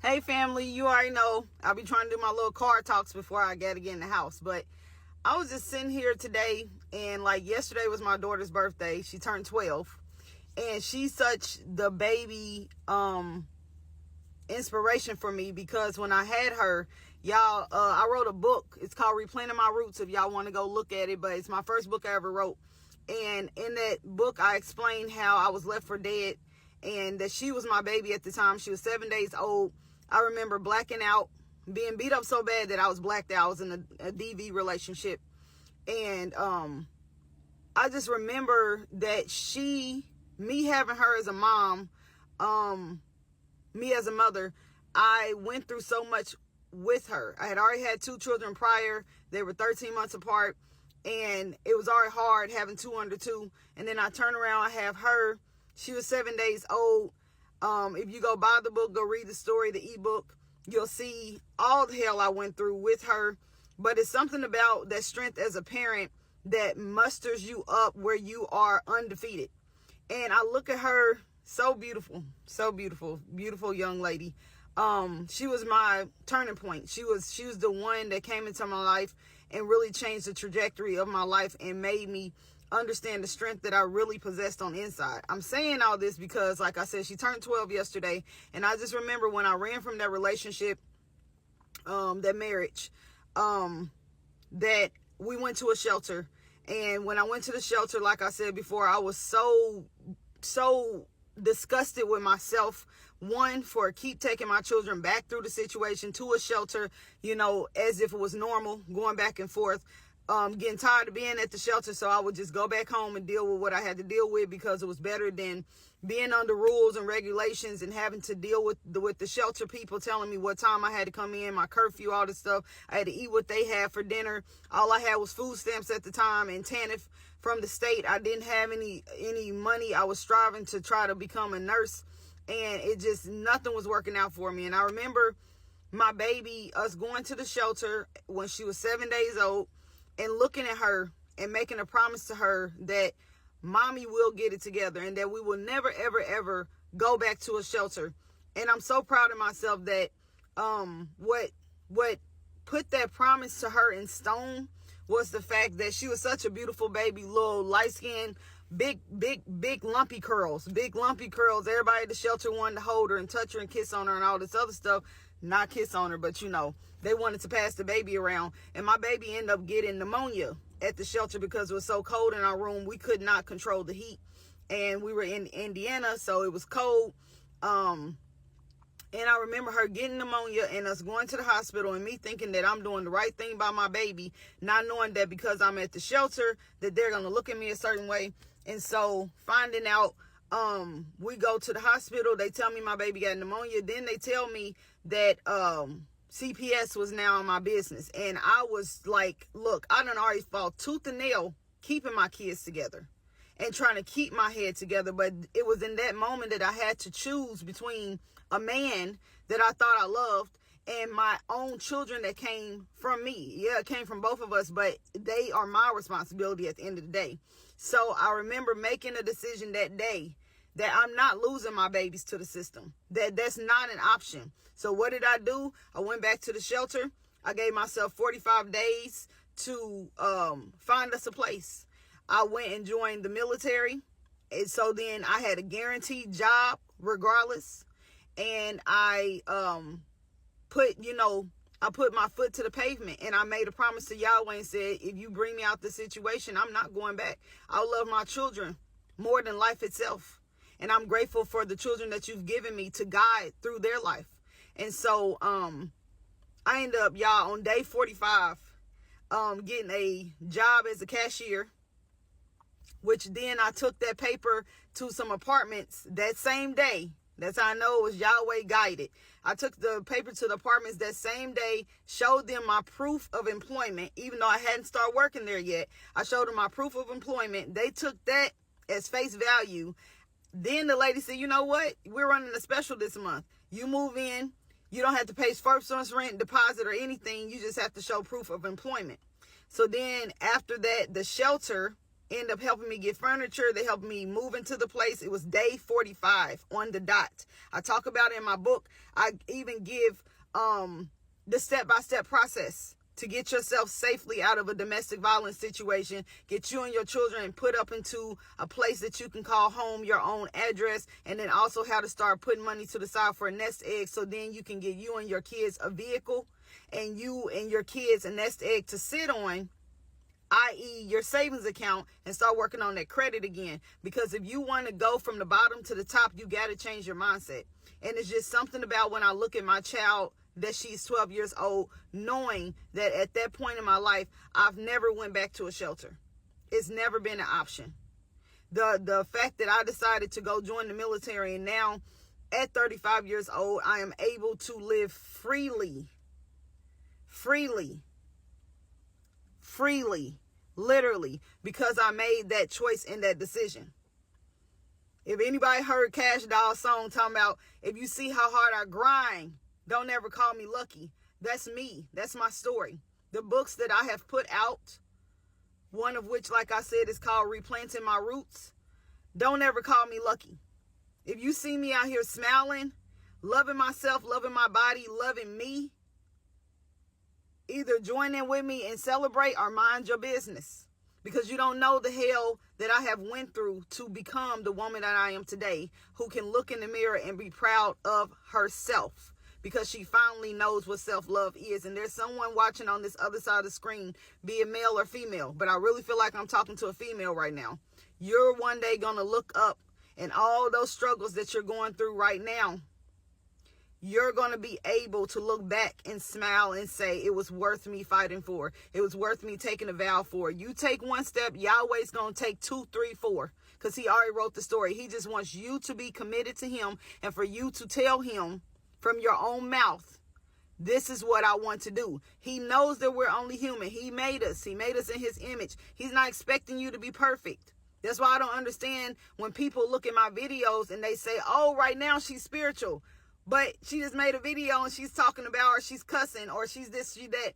Hey family, you already know I'll be trying to do my little car talks before I gotta get in the house. But I was just sitting here today, and like yesterday was my daughter's birthday. She turned 12, and she's such the baby inspiration for me, because when I had her, y'all, I wrote a book. It's called Replanting My Roots, if y'all want to go look at it. But it's my first book I ever wrote, and in that book I explained how I was left for dead, and that she was my baby at the time. She was 7 days old. I remember blacking out, being beat up so bad that I was blacked out. I was in a DV relationship, and I just remember that me having her as a mom, me as a mother, I went through so much with her. I had already had 2 children prior. They were 13 months apart, and it was already hard having 2 under 2. And then I turn around, I have her. She was 7 days old. If you go buy the book, go read the story, the ebook, you'll see all the hell I went through with her. But it's something about that strength as a parent that musters you up where you are undefeated. And I look at her, so beautiful, beautiful young lady. She was my turning point. She was the one that came into my life and really changed the trajectory of my life and made me understand the strength that I really possessed on the inside. I'm saying all this because, like I said, she turned 12 yesterday, and I just remember when I ran from that relationship, that marriage, that we went to a shelter. And when I went to the shelter, like I said before, I was so disgusted with myself. One, for keep taking my children back through the situation to a shelter, as if it was normal, going back and forth. Getting tired of being at the shelter, so I would just go back home and deal with what I had to deal with, because it was better than being under rules and regulations and having to deal with the shelter people telling me what time I had to come in, my curfew, all this stuff. I had to eat what they had for dinner. All I had was food stamps at the time and TANF from the state. I didn't have any money. I was striving to try to become a nurse, and nothing was working out for me. And I remember my baby, us going to the shelter when she was 7 days old, and looking at her and making a promise to her that mommy will get it together and that we will never, ever, ever go back to a shelter. And I'm so proud of myself that what put that promise to her in stone was the fact that she was such a beautiful baby, little light skin, big lumpy curls. Everybody at the shelter wanted to hold her and touch her and kiss on her and all this other stuff. Not kiss on her, but they wanted to pass the baby around. And my baby ended up getting pneumonia at the shelter because it was so cold in our room. We could not control the heat. And we were in Indiana, so it was cold. And I remember her getting pneumonia and us going to the hospital, and me thinking that I'm doing the right thing by my baby, not knowing that because I'm at the shelter that they're going to look at me a certain way. And so finding out, we go to the hospital, they tell me my baby got pneumonia. Then they tell me that CPS was now in my business. And I was like, look, I done already fought tooth and nail keeping my kids together and trying to keep my head together. But it was in that moment that I had to choose between a man that I thought I loved and my own children that came from me. Yeah, it came from both of us, but they are my responsibility at the end of the day. So I remember making a decision that day that I'm not losing my babies to the system. That's not an option. So what did I do? I went back to the shelter. I gave myself 45 days to find us a place. I went and joined the military. And so then I had a guaranteed job regardless. And I put my foot to the pavement, and I made a promise to Yahweh and said, if you bring me out the situation, I'm not going back. I love my children more than life itself. And I'm grateful for the children that you've given me to guide through their life. And so I ended up, y'all, on day 45, getting a job as a cashier, which then I took that paper to some apartments that same day. That's how I know it was Yahweh guided. I took the paper to the apartments that same day, showed them my proof of employment, even though I hadn't started working there yet. I showed them my proof of employment. They took that as face value. Then the lady said, you know what? We're running a special this month. You move in. You don't have to pay first month's rent, deposit, or anything. You just have to show proof of employment. So then after that, the shelter end up helping me get furniture. They helped me move into the place. It was day 45 on the dot. I talk about it in my book. I even give the step-by-step process to get yourself safely out of a domestic violence situation, get you and your children put up into a place that you can call home, your own address, and then also how to start putting money to the side for a nest egg, so then you can get you and your kids a vehicle and you and your kids a nest egg to sit on, i.e. your savings account, and start working on that credit again. Because if you want to go from the bottom to the top, you got to change your mindset. And it's just something about when I look at my child, that she's 12 years old, knowing that at that point in my life, I've never went back to a shelter. It's never been an option. The fact that I decided to go join the military, and now at 35 years old, I am able to live freely, literally, because I made that choice and that decision. If anybody heard Cash Doll's song talking about, if you see how hard I grind, don't ever call me lucky. That's me. That's my story. The books that I have put out, one of which, like I said, is called Replanting My Roots. Don't ever call me lucky. If you see me out here smiling, loving myself, loving my body, loving me, either join in with me and celebrate or mind your business. Because you don't know the hell that I have went through to become the woman that I am today, who can look in the mirror and be proud of herself. Because she finally knows what self-love is. And there's someone watching on this other side of the screen, be it male or female. But I really feel like I'm talking to a female right now. You're one day going to look up, and all those struggles that you're going through right now, you're going to be able to look back and smile and say, it was worth me fighting for. It was worth me taking a vow for. You take one step, Yahweh's going to take 2, 3, 4. Because he already wrote the story. He just wants you to be committed to him, and for you to tell him from your own mouth, this is what I want to do. He knows that we're only human. He made us. He made us in his image. He's not expecting you to be perfect. That's why I don't understand when people look at my videos and they say, oh, right now she's spiritual, but she just made a video and she's talking about, or she's cussing, or she's this, she that.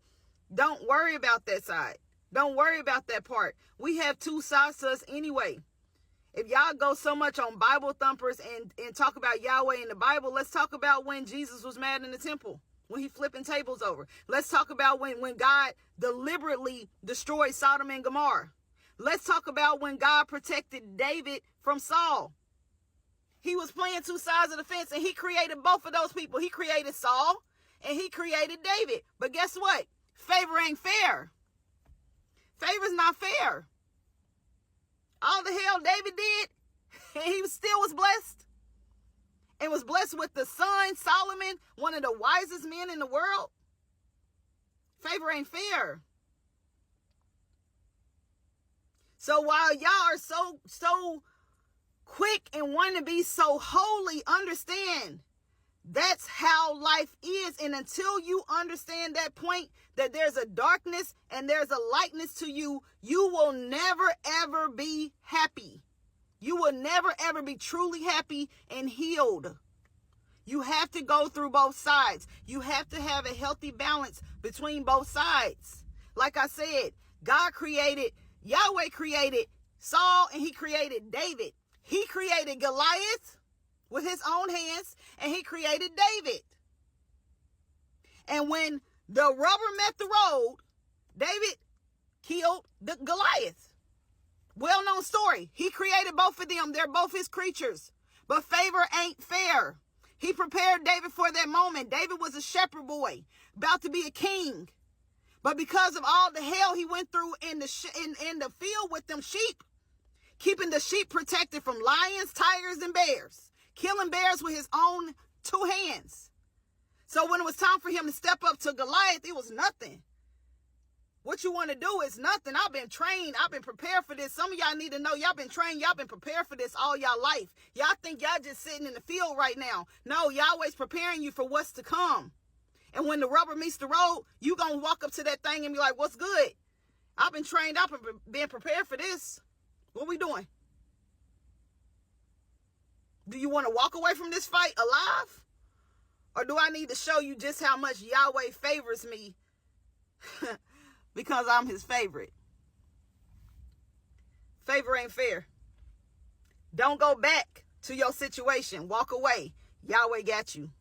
Don't worry about that side. Don't worry about that part. We have two sides to us anyway. If y'all go so much on Bible thumpers and talk about Yahweh in the Bible, let's talk about when Jesus was mad in the temple, when he flipping tables over. Let's talk about when God deliberately destroyed Sodom and Gomorrah. Let's talk about when God protected David from Saul. He was playing two sides of the fence, and he created both of those people. He created Saul and he created David. But guess what? Favor ain't fair. Favor's not fair. All the hell David did, and he still was blessed. And was blessed with the son, Solomon, one of the wisest men in the world. Favor ain't fair. So while y'all are so quick and want to be so holy, understand that's how life is. And until you understand that point, that there's a darkness and there's a lightness to you, you will never, ever be happy. You will never, ever be truly happy and healed. You have to go through both sides. You have to have a healthy balance between both sides. Like I said, Yahweh created Saul, and he created David. He created Goliath with his own hands, and he created David. And when the rubber met the road, David killed the Goliath. Well-known story. He created both of them. They're both his creatures. But favor ain't fair. He prepared David for that moment. David was a shepherd boy, about to be a king. But because of all the hell he went through in the field with them sheep, keeping the sheep protected from lions, tigers, and bears, killing bears with his own 2 hands. So when it was time for him to step up to Goliath, it was nothing. What you want to do is nothing. I've been trained. I've been prepared for this. Some of y'all need to know y'all been trained. Y'all been prepared for this all y'all life. Y'all think y'all just sitting in the field right now. No, Yahweh's preparing you for what's to come. And when the rubber meets the road, you going to walk up to that thing and be like, what's good? I've been trained. I've been prepared for this. What we doing? Do you want to walk away from this fight alive? Or do I need to show you just how much Yahweh favors me because I'm his favorite? Favor ain't fair. Don't go back to your situation. Walk away. Yahweh got you.